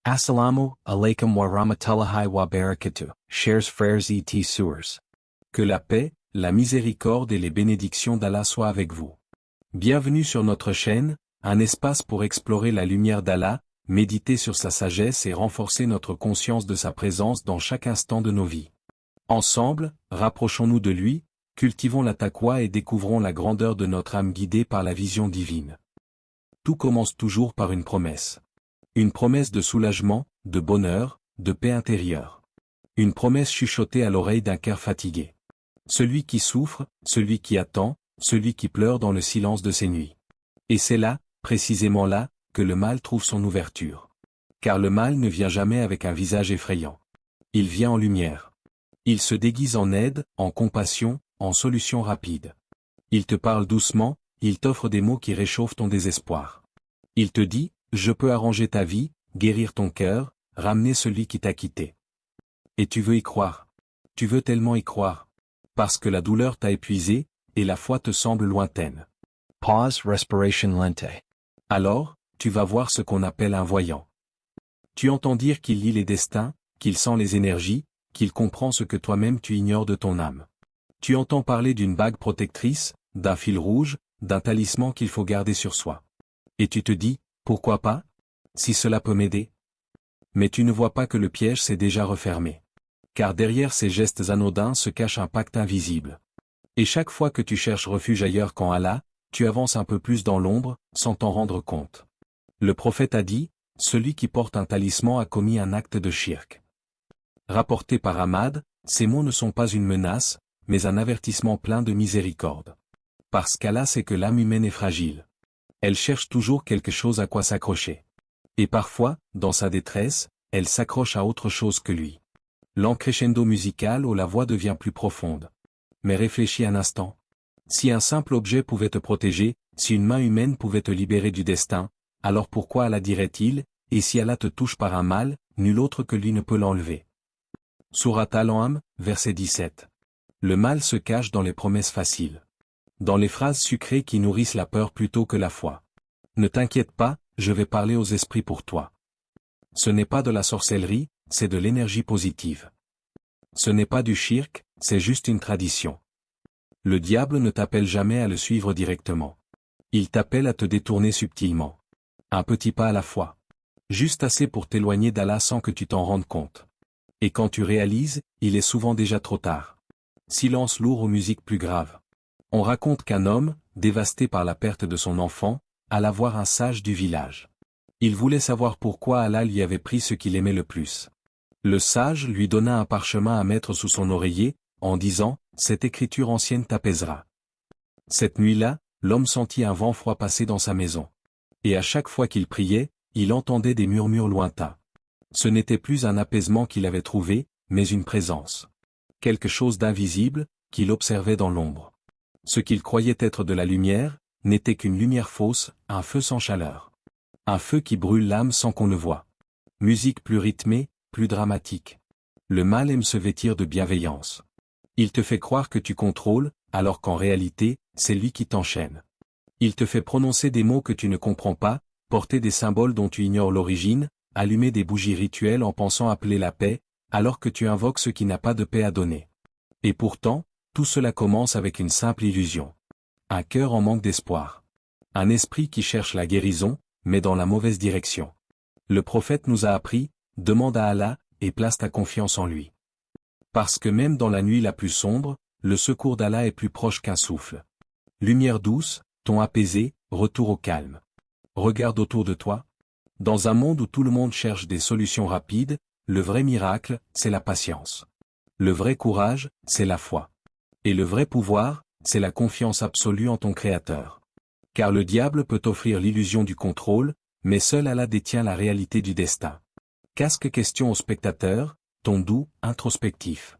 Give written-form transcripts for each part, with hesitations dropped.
Assalamu alaikum wa rahmatullahi wa barakatuh, chers frères et sœurs. Que la paix, la miséricorde et les bénédictions d'Allah soient avec vous. Bienvenue sur notre chaîne, un espace pour explorer la lumière d'Allah, méditer sur sa sagesse et renforcer notre conscience de sa présence dans chaque instant de nos vies. Ensemble, rapprochons-nous de lui, cultivons la taqwa et découvrons la grandeur de notre âme guidée par la vision divine. Tout commence toujours par une promesse. Une promesse de soulagement, de bonheur, de paix intérieure. Une promesse chuchotée à l'oreille d'un cœur fatigué. Celui qui souffre, celui qui attend, celui qui pleure dans le silence de ses nuits. Et c'est là, précisément là, que le mal trouve son ouverture. Car le mal ne vient jamais avec un visage effrayant. Il vient en lumière. Il se déguise en aide, en compassion, en solution rapide. Il te parle doucement, il t'offre des mots qui réchauffent ton désespoir. Il te dit, je peux arranger ta vie, guérir ton cœur, ramener celui qui t'a quitté. Et tu veux y croire. Tu veux tellement y croire. Parce que la douleur t'a épuisé, et la foi te semble lointaine. Pause, respiration lente. Alors, tu vas voir ce qu'on appelle un voyant. Tu entends dire qu'il lit les destins, qu'il sent les énergies, qu'il comprend ce que toi-même tu ignores de ton âme. Tu entends parler d'une bague protectrice, d'un fil rouge, d'un talisman qu'il faut garder sur soi. Et tu te dis, pourquoi pas? Si cela peut m'aider. Mais tu ne vois pas que le piège s'est déjà refermé. Car derrière ces gestes anodins se cache un pacte invisible. Et chaque fois que tu cherches refuge ailleurs qu'en Allah, tu avances un peu plus dans l'ombre, sans t'en rendre compte. Le prophète a dit, celui qui porte un talisman a commis un acte de shirk. Rapporté par Ahmad, ces mots ne sont pas une menace, mais un avertissement plein de miséricorde. Parce qu'Allah sait que l'âme humaine est fragile. Elle cherche toujours quelque chose à quoi s'accrocher. Et parfois, dans sa détresse, elle s'accroche à autre chose que lui. L'encrescendo musical où la voix devient plus profonde. Mais réfléchis un instant. Si un simple objet pouvait te protéger, si une main humaine pouvait te libérer du destin, alors pourquoi Allah dirait-il, et si Allah te touche par un mal, nul autre que lui ne peut l'enlever. Surat Al-An'am, verset 17. Le mal se cache dans les promesses faciles. Dans les phrases sucrées qui nourrissent la peur plutôt que la foi. Ne t'inquiète pas, je vais parler aux esprits pour toi. Ce n'est pas de la sorcellerie, c'est de l'énergie positive. Ce n'est pas du shirk, c'est juste une tradition. Le diable ne t'appelle jamais à le suivre directement. Il t'appelle à te détourner subtilement. Un petit pas à la fois. Juste assez pour t'éloigner d'Allah sans que tu t'en rendes compte. Et quand tu réalises, il est souvent déjà trop tard. Silence lourd aux musiques plus graves. On raconte qu'un homme, dévasté par la perte de son enfant, alla voir un sage du village. Il voulait savoir pourquoi Allah lui avait pris ce qu'il aimait le plus. Le sage lui donna un parchemin à mettre sous son oreiller, en disant, cette écriture ancienne t'apaisera. Cette nuit-là, l'homme sentit un vent froid passer dans sa maison. Et à chaque fois qu'il priait, il entendait des murmures lointains. Ce n'était plus un apaisement qu'il avait trouvé, mais une présence. Quelque chose d'invisible, qu'il observait dans l'ombre. Ce qu'il croyait être de la lumière, n'était qu'une lumière fausse, un feu sans chaleur. Un feu qui brûle l'âme sans qu'on le voie. Musique plus rythmée, plus dramatique. Le mal aime se vêtir de bienveillance. Il te fait croire que tu contrôles, alors qu'en réalité, c'est lui qui t'enchaîne. Il te fait prononcer des mots que tu ne comprends pas, porter des symboles dont tu ignores l'origine, allumer des bougies rituelles en pensant appeler la paix, alors que tu invoques ce qui n'a pas de paix à donner. Et pourtant, tout cela commence avec une simple illusion. Un cœur en manque d'espoir. Un esprit qui cherche la guérison, mais dans la mauvaise direction. Le prophète nous a appris, demande à Allah, et place ta confiance en lui. Parce que même dans la nuit la plus sombre, le secours d'Allah est plus proche qu'un souffle. Lumière douce, ton apaisé, retour au calme. Regarde autour de toi. Dans un monde où tout le monde cherche des solutions rapides, le vrai miracle, c'est la patience. Le vrai courage, c'est la foi. Et le vrai pouvoir, c'est la confiance absolue en ton Créateur. Car le diable peut offrir l'illusion du contrôle, mais seul Allah détient la réalité du destin. Casque question au spectateur, ton doux, introspectif.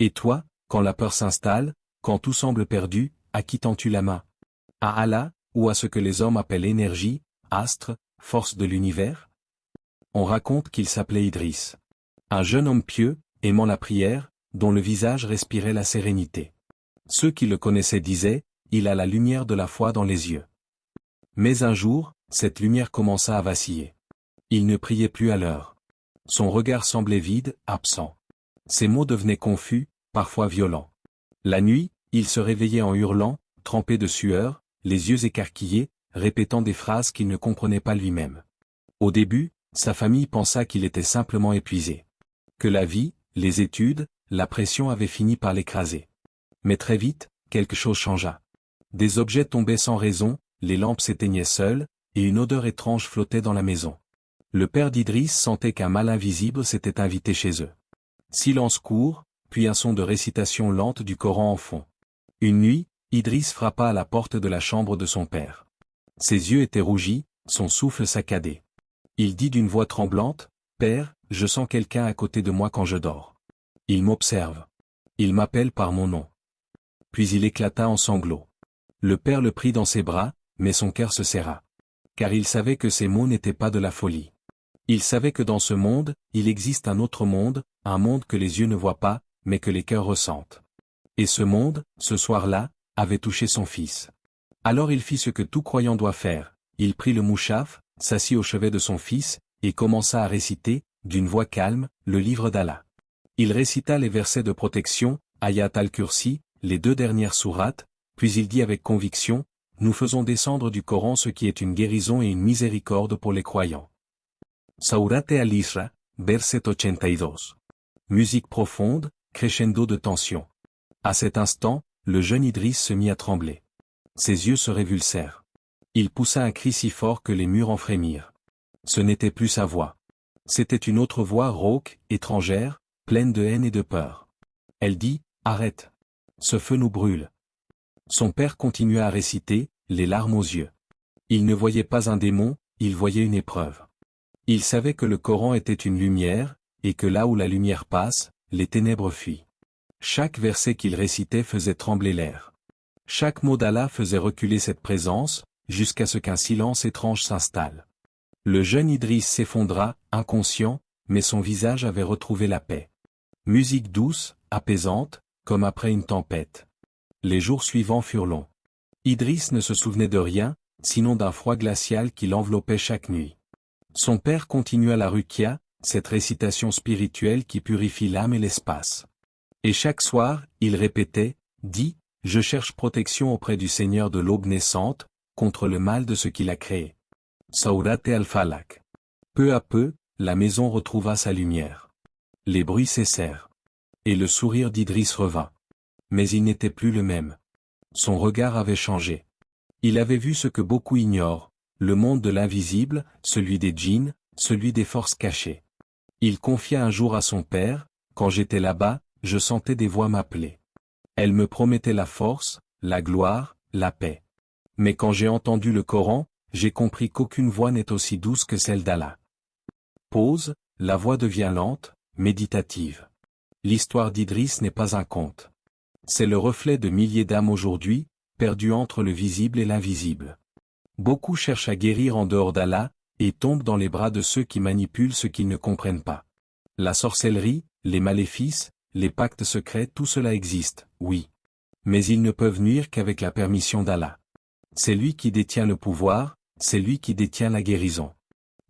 Et toi, quand la peur s'installe, quand tout semble perdu, à qui tends-tu la main? À Allah, ou à ce que les hommes appellent énergie, astre, force de l'univers? On raconte qu'il s'appelait Idriss. Un jeune homme pieux, aimant la prière, dont le visage respirait la sérénité. Ceux qui le connaissaient disaient, il a la lumière de la foi dans les yeux. Mais un jour, cette lumière commença à vaciller. Il ne priait plus à l'heure. Son regard semblait vide, absent. Ses mots devenaient confus, parfois violents. La nuit, il se réveillait en hurlant, trempé de sueur, les yeux écarquillés, répétant des phrases qu'il ne comprenait pas lui-même. Au début, sa famille pensa qu'il était simplement épuisé. Que la vie, les études, la pression avaient fini par l'écraser. Mais très vite, quelque chose changea. Des objets tombaient sans raison, les lampes s'éteignaient seules, et une odeur étrange flottait dans la maison. Le père d'Idriss sentait qu'un mal invisible s'était invité chez eux. Silence court, puis un son de récitation lente du Coran en fond. Une nuit, Idriss frappa à la porte de la chambre de son père. Ses yeux étaient rougis, son souffle saccadé. Il dit d'une voix tremblante, « Père, je sens quelqu'un à côté de moi quand je dors. Il m'observe. Il m'appelle par mon nom. » Puis il éclata en sanglots. Le père le prit dans ses bras, mais son cœur se serra. Car il savait que ces mots n'étaient pas de la folie. Il savait que dans ce monde, il existe un autre monde, un monde que les yeux ne voient pas, mais que les cœurs ressentent. Et ce monde, ce soir-là, avait touché son fils. Alors il fit ce que tout croyant doit faire, il prit le mouchaf, s'assit au chevet de son fils, et commença à réciter, d'une voix calme, le livre d'Allah. Il récita les versets de protection, Ayat al-Kursi, les 2 dernières sourates, puis il dit avec conviction, « Nous faisons descendre du Coran ce qui est une guérison et une miséricorde pour les croyants. » Sourate al-Isra, verset 82. Musique profonde, crescendo de tension. À cet instant, le jeune Idriss se mit à trembler. Ses yeux se révulsèrent. Il poussa un cri si fort que les murs en frémirent. Ce n'était plus sa voix. C'était une autre voix rauque, étrangère, pleine de haine et de peur. Elle dit, « Arrête. Ce feu nous brûle. » Son père continua à réciter, les larmes aux yeux. Il ne voyait pas un démon, il voyait une épreuve. Il savait que le Coran était une lumière, et que là où la lumière passe, les ténèbres fuient. Chaque verset qu'il récitait faisait trembler l'air. Chaque mot d'Allah faisait reculer cette présence, jusqu'à ce qu'un silence étrange s'installe. Le jeune Idriss s'effondra, inconscient, mais son visage avait retrouvé la paix. Musique douce, apaisante, comme après une tempête. Les jours suivants furent longs. Idriss ne se souvenait de rien, sinon d'un froid glacial qui l'enveloppait chaque nuit. Son père continua la ruqya, cette récitation spirituelle qui purifie l'âme et l'espace. Et chaque soir, il répétait, dit, « Je cherche protection auprès du Seigneur de l'aube naissante, contre le mal de ce qu'il a créé. » Sourate al-Falaq. Peu à peu, la maison retrouva sa lumière. Les bruits cessèrent. Et le sourire d'Idriss revint. Mais il n'était plus le même. Son regard avait changé. Il avait vu ce que beaucoup ignorent, le monde de l'invisible, celui des djinns, celui des forces cachées. Il confia un jour à son père, « Quand j'étais là-bas, je sentais des voix m'appeler. Elles me promettaient la force, la gloire, la paix. Mais quand j'ai entendu le Coran, j'ai compris qu'aucune voix n'est aussi douce que celle d'Allah. » Pause, la voix devient lente, méditative. L'histoire d'Idriss n'est pas un conte. C'est le reflet de milliers d'âmes aujourd'hui, perdues entre le visible et l'invisible. Beaucoup cherchent à guérir en dehors d'Allah, et tombent dans les bras de ceux qui manipulent ce qu'ils ne comprennent pas. La sorcellerie, les maléfices, les pactes secrets, tout cela existe, oui. Mais ils ne peuvent nuire qu'avec la permission d'Allah. C'est lui qui détient le pouvoir, c'est lui qui détient la guérison.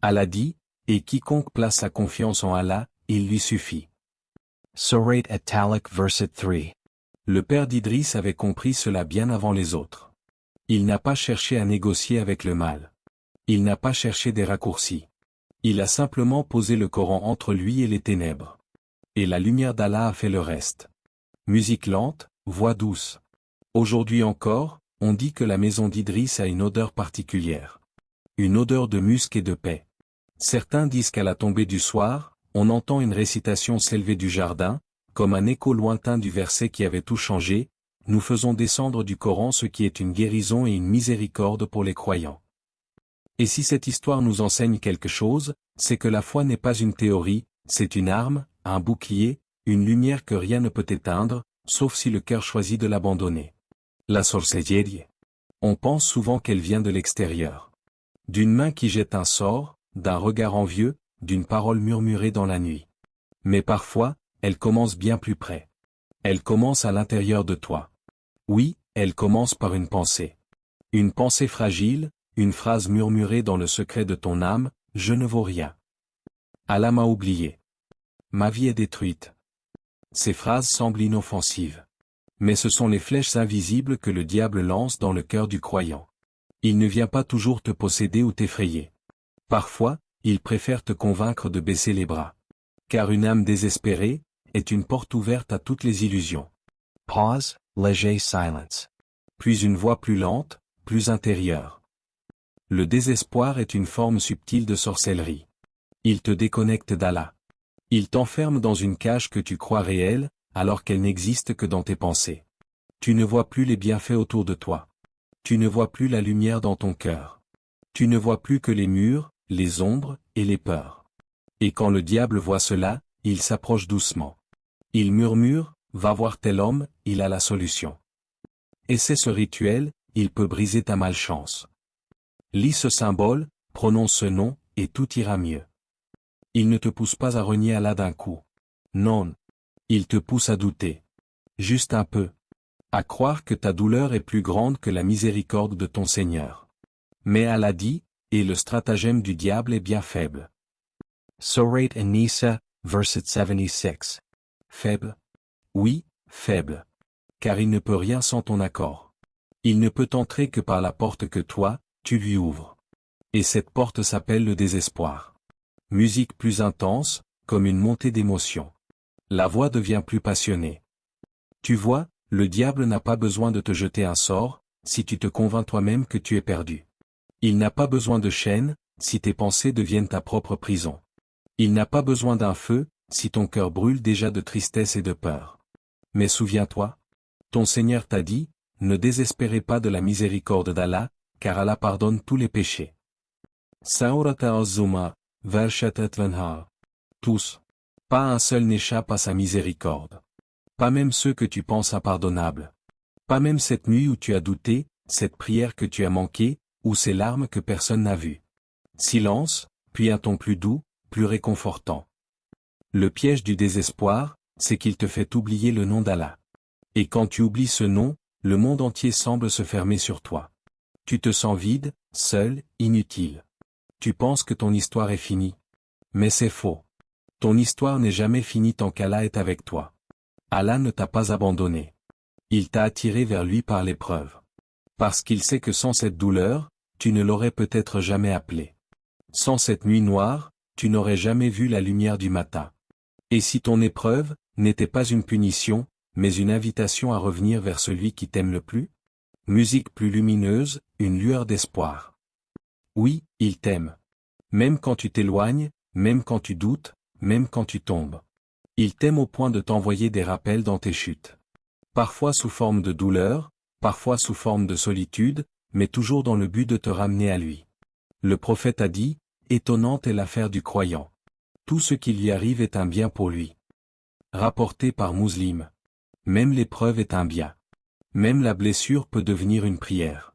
Allah dit, et quiconque place sa confiance en Allah, il lui suffit. Surate At-Talaq verset 3. Le père d'Idriss avait compris cela bien avant les autres. Il n'a pas cherché à négocier avec le mal. Il n'a pas cherché des raccourcis. Il a simplement posé le Coran entre lui et les ténèbres. Et la lumière d'Allah a fait le reste. Musique lente, voix douce. Aujourd'hui encore, on dit que la maison d'Idriss a une odeur particulière. Une odeur de musc et de paix. Certains disent qu'à la tombée du soir, on entend une récitation s'élever du jardin, comme un écho lointain du verset qui avait tout changé, « Nous faisons descendre du Coran ce qui est une guérison et une miséricorde pour les croyants. » Et si cette histoire nous enseigne quelque chose, c'est que la foi n'est pas une théorie, c'est une arme, un bouclier, une lumière que rien ne peut éteindre, sauf si le cœur choisit de l'abandonner. La sorcellerie. On pense souvent qu'elle vient de l'extérieur. D'une main qui jette un sort, d'un regard envieux, d'une parole murmurée dans la nuit. Mais parfois, elle commence bien plus près. Elle commence à l'intérieur de toi. Oui, elle commence par une pensée. Une pensée fragile, une phrase murmurée dans le secret de ton âme, je ne vaux rien. Allah m'a oublié. Ma vie est détruite. Ces phrases semblent inoffensives. Mais ce sont les flèches invisibles que le diable lance dans le cœur du croyant. Il ne vient pas toujours te posséder ou t'effrayer. Parfois, il préfère te convaincre de baisser les bras. Car une âme désespérée est une porte ouverte à toutes les illusions. Pause, léger silence. Puis une voix plus lente, plus intérieure. Le désespoir est une forme subtile de sorcellerie. Il te déconnecte d'Allah. Il t'enferme dans une cage que tu crois réelle, alors qu'elle n'existe que dans tes pensées. Tu ne vois plus les bienfaits autour de toi. Tu ne vois plus la lumière dans ton cœur. Tu ne vois plus que les murs, les ombres, et les peurs. Et quand le diable voit cela, il s'approche doucement. Il murmure, va voir tel homme, il a la solution. Essaie ce rituel, il peut briser ta malchance. Lis ce symbole, prononce ce nom, et tout ira mieux. Il ne te pousse pas à renier Allah d'un coup. Non. Il te pousse à douter. Juste un peu. À croire que ta douleur est plus grande que la miséricorde de ton Seigneur. Mais Allah dit, et le stratagème du diable est bien faible. Surah An-Nisa, verset 76. Faible? Oui, faible. Car il ne peut rien sans ton accord. Il ne peut entrer que par la porte que toi, tu lui ouvres. Et cette porte s'appelle le désespoir. Musique plus intense, comme une montée d'émotion. La voix devient plus passionnée. Tu vois, le diable n'a pas besoin de te jeter un sort, si tu te convaincs toi-même que tu es perdu. Il n'a pas besoin de chaînes, si tes pensées deviennent ta propre prison. Il n'a pas besoin d'un feu, si ton cœur brûle déjà de tristesse et de peur. Mais souviens-toi, ton Seigneur t'a dit, ne désespérez pas de la miséricorde d'Allah, car Allah pardonne tous les péchés. Saurata az-Zumar, Vershatat Vanhar. Tous. Pas un seul n'échappe à sa miséricorde. Pas même ceux que tu penses impardonnables. Pas même cette nuit où tu as douté, cette prière que tu as manquée, ou ces larmes que personne n'a vues. Silence, puis un ton plus doux, plus réconfortant. Le piège du désespoir, c'est qu'il te fait oublier le nom d'Allah. Et quand tu oublies ce nom, le monde entier semble se fermer sur toi. Tu te sens vide, seul, inutile. Tu penses que ton histoire est finie. Mais c'est faux. Ton histoire n'est jamais finie tant qu'Allah est avec toi. Allah ne t'a pas abandonné. Il t'a attiré vers lui par l'épreuve. Parce qu'il sait que sans cette douleur, tu ne l'aurais peut-être jamais appelé. Sans cette nuit noire, tu n'aurais jamais vu la lumière du matin. Et si ton épreuve n'était pas une punition, mais une invitation à revenir vers celui qui t'aime le plus? Musique plus lumineuse, une lueur d'espoir. Oui, il t'aime. Même quand tu t'éloignes, même quand tu doutes, même quand tu tombes. Il t'aime au point de t'envoyer des rappels dans tes chutes. Parfois sous forme de douleur, parfois sous forme de solitude, mais toujours dans le but de te ramener à lui. Le prophète a dit, étonnante est l'affaire du croyant. Tout ce qui lui arrive est un bien pour lui. Rapporté par Muslim. Même l'épreuve est un bien. Même la blessure peut devenir une prière.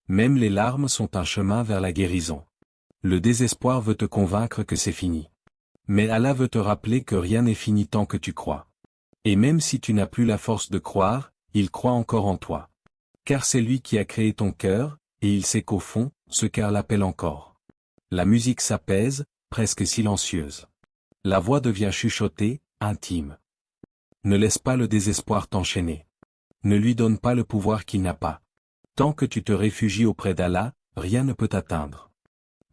Même les larmes sont un chemin vers la guérison. Le désespoir veut te convaincre que c'est fini. Mais Allah veut te rappeler que rien n'est fini tant que tu crois. Et même si tu n'as plus la force de croire, il croit encore en toi. Car c'est lui qui a créé ton cœur, et il sait qu'au fond, ce cœur l'appelle encore. La musique s'apaise, presque silencieuse. La voix devient chuchotée, intime. Ne laisse pas le désespoir t'enchaîner. Ne lui donne pas le pouvoir qu'il n'a pas. Tant que tu te réfugies auprès d'Allah, rien ne peut t'atteindre.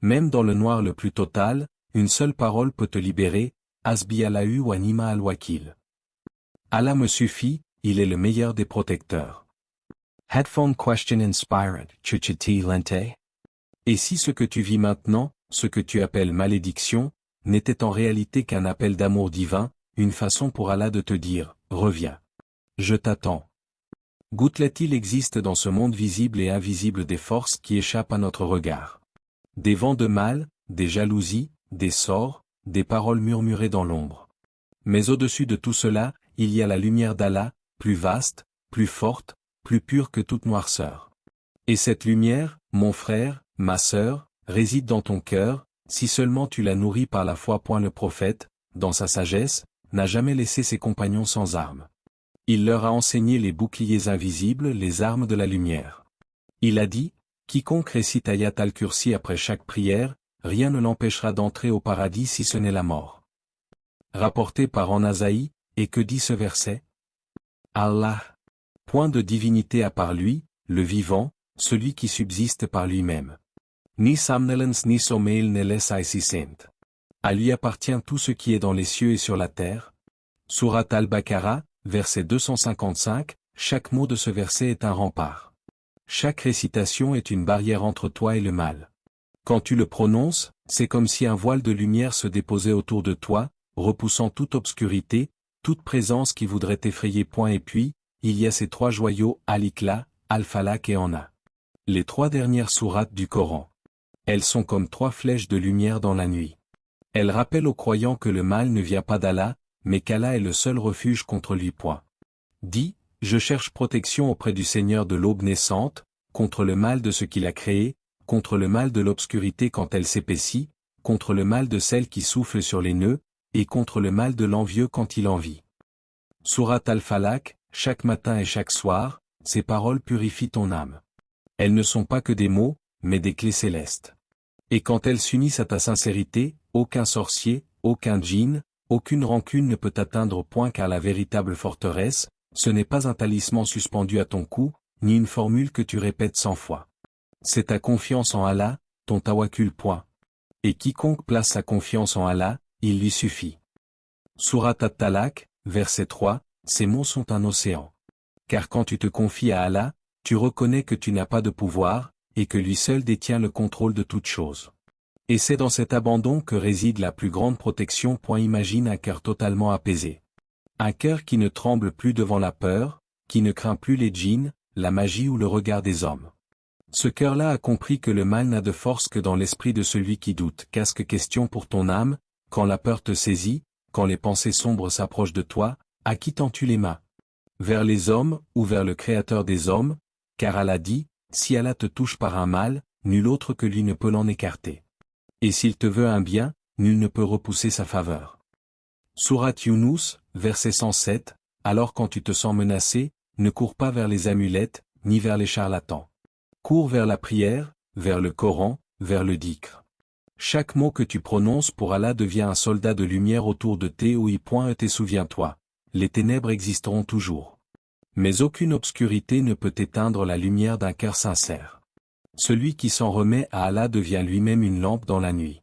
Même dans le noir le plus total, une seule parole peut te libérer, Hasbi Allahu wa Nima al-Wakil. Allah me suffit, il est le meilleur des protecteurs. Headphone question inspired, Chuchiti Lente? Et si ce que tu vis maintenant, ce que tu appelles malédiction, n'était en réalité qu'un appel d'amour divin, une façon pour Allah de te dire, reviens. Je t'attends. Goûtelet-il existe dans ce monde visible et invisible des forces qui échappent à notre regard. Des vents de mal, des jalousies, des sorts, des paroles murmurées dans l'ombre. Mais au-dessus de tout cela, il y a la lumière d'Allah, plus vaste, plus forte, plus pure que toute noirceur. Et cette lumière, mon frère, ma sœur, réside dans ton cœur, si seulement tu la nourris par la foi. Le prophète, dans sa sagesse, n'a jamais laissé ses compagnons sans armes. Il leur a enseigné les boucliers invisibles, les armes de la lumière. Il a dit, quiconque récite Ayat al-Kursi après chaque prière, rien ne l'empêchera d'entrer au paradis si ce n'est la mort. Rapporté par An-Nasaï, et que dit ce verset? Allah. Point de divinité à part lui, le vivant, celui qui subsiste par lui-même. Ni somnolence ni sommeil ne laisse sent. À lui appartient tout ce qui est dans les cieux et sur la terre. Surat al-Baqarah, verset 255, chaque mot de ce verset est un rempart. Chaque récitation est une barrière entre toi et le mal. Quand tu le prononces, c'est comme si un voile de lumière se déposait autour de toi, repoussant toute obscurité, toute présence qui voudrait t'effrayer. Et puis, il y a ces trois joyaux, Al-Ikhla, Al-Falaq et An-Nas. Les trois dernières sourates du Coran. Elles sont comme trois flèches de lumière dans la nuit. Elles rappellent aux croyants que le mal ne vient pas d'Allah, mais qu'Allah est le seul refuge contre lui. Dis, je cherche protection auprès du Seigneur de l'aube naissante, contre le mal de ce qu'il a créé, contre le mal de l'obscurité quand elle s'épaissit, contre le mal de celle qui souffle sur les nœuds, et contre le mal de l'envieux quand il envie. Surat al-Falaq, chaque matin et chaque soir, ces paroles purifient ton âme. Elles ne sont pas que des mots, mais des clés célestes. Et quand elles s'unissent à ta sincérité, aucun sorcier, aucun djinn, aucune rancune ne peut t'atteindre. Car la véritable forteresse, ce n'est pas un talisman suspendu à ton cou, ni une formule que tu répètes 100 fois. C'est ta confiance en Allah, ton tawakkul. Et quiconque place sa confiance en Allah, il lui suffit. Surat at-Talaq, verset 3, ces mots sont un océan. Car quand tu te confies à Allah, tu reconnais que tu n'as pas de pouvoir, et que lui seul détient le contrôle de toute chose. Et c'est dans cet abandon que réside la plus grande protection. Imagine un cœur totalement apaisé. Un cœur qui ne tremble plus devant la peur, qui ne craint plus les djinns, la magie ou le regard des hommes. Ce cœur-là a compris que le mal n'a de force que dans l'esprit de celui qui doute. Casque question pour ton âme, quand la peur te saisit, quand les pensées sombres s'approchent de toi, à qui tends-tu les mains? Vers les hommes, ou vers le Créateur des hommes? Car Allah dit, si Allah te touche par un mal, nul autre que lui ne peut l'en écarter. Et s'il te veut un bien, nul ne peut repousser sa faveur. Surat Yunus, verset 107, alors quand tu te sens menacé, ne cours pas vers les amulettes, ni vers les charlatans. Cours vers la prière, vers le Coran, vers le dhikr. Chaque mot que tu prononces pour Allah devient un soldat de lumière autour de tes ouïes. Et souviens-toi, les ténèbres existeront toujours. Mais aucune obscurité ne peut éteindre la lumière d'un cœur sincère. Celui qui s'en remet à Allah devient lui-même une lampe dans la nuit.